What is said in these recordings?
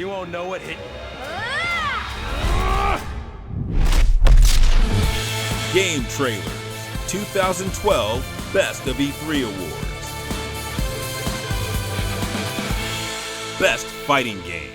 You won't know what hit you. Game Trailers 2012 Best of E3 Awards. Best Fighting Game.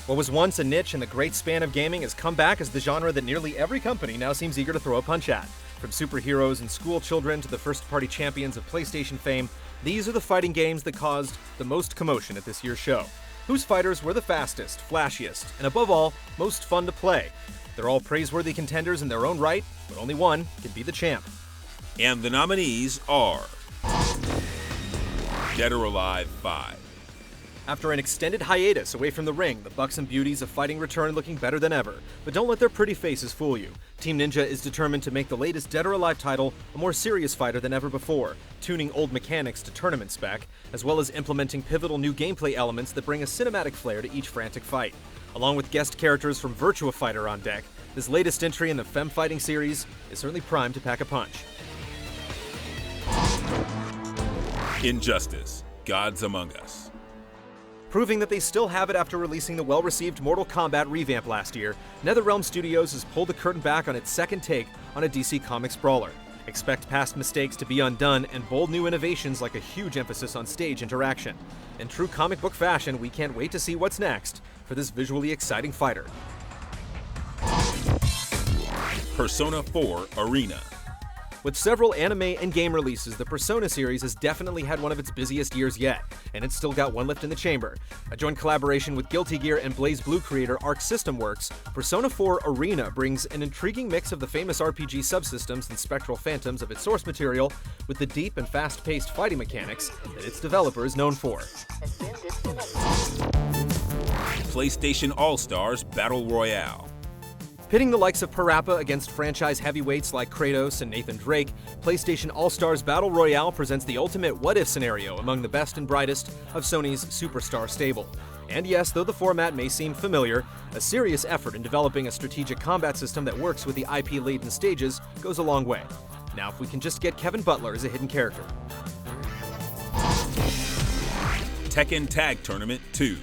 What was once a niche in the great span of gaming has come back as the genre that nearly every company now seems eager to throw a punch at. From superheroes and school children to the first-party champions of PlayStation fame, these are the fighting games that caused the most commotion at this year's show. Whose fighters were the fastest, flashiest, and above all, most fun to play? They're all praiseworthy contenders in their own right, but only one can be the champ. And the nominees are Dead or Alive 5. After an extended hiatus away from the ring, the buxom beauties of fighting return looking better than ever. But don't let their pretty faces fool you. Team Ninja is determined to make the latest Dead or Alive title a more serious fighter than ever before, tuning old mechanics to tournament spec, as well as implementing pivotal new gameplay elements that bring a cinematic flair to each frantic fight. Along with guest characters from Virtua Fighter on deck, this latest entry in the Fem Fighting series is certainly primed to pack a punch. Injustice: Gods Among Us. Proving that they still have it after releasing the well-received Mortal Kombat revamp last year, NetherRealm Studios has pulled the curtain back on its second take on a DC Comics brawler. Expect past mistakes to be undone and bold new innovations like a huge emphasis on stage interaction. In true comic book fashion, we can't wait to see what's next for this visually exciting fighter. Persona 4 Arena. With several anime and game releases, the Persona series has definitely had one of its busiest years yet, and it's still got one left in the chamber. A joint collaboration with Guilty Gear and BlazBlue creator Arc System Works, Persona 4 Arena brings an intriguing mix of the famous RPG subsystems and spectral phantoms of its source material with the deep and fast-paced fighting mechanics that its developer is known for. PlayStation All-Stars Battle Royale. Pitting the likes of Parappa against franchise heavyweights like Kratos and Nathan Drake, PlayStation All-Stars Battle Royale presents the ultimate what-if scenario among the best and brightest of Sony's superstar stable. And yes, though the format may seem familiar, a serious effort in developing a strategic combat system that works with the IP-laden stages goes a long way. Now, if we can just get Kevin Butler as a hidden character. Tekken Tag Tournament 2.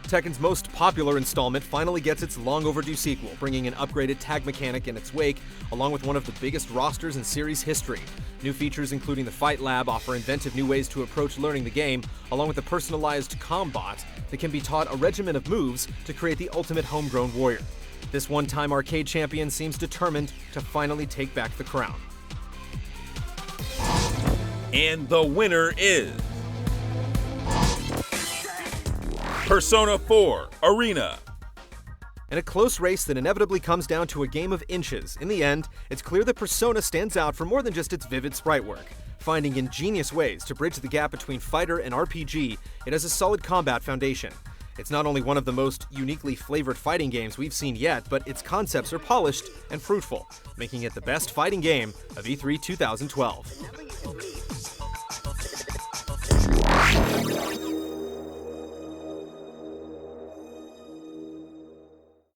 Tekken's most popular installment finally gets its long-overdue sequel, bringing an upgraded tag mechanic in its wake, along with one of the biggest rosters in series history. New features including the Fight Lab offer inventive new ways to approach learning the game, along with a personalized combot that can be taught a regimen of moves to create the ultimate homegrown warrior. This one-time arcade champion seems determined to finally take back the crown. And the winner is Persona 4 Arena. In a close race that inevitably comes down to a game of inches, in the end, it's clear that Persona stands out for more than just its vivid sprite work. Finding ingenious ways to bridge the gap between fighter and RPG, it has a solid combat foundation. It's not only one of the most uniquely flavored fighting games we've seen yet, but its concepts are polished and fruitful, making it the best fighting game of E3 2012.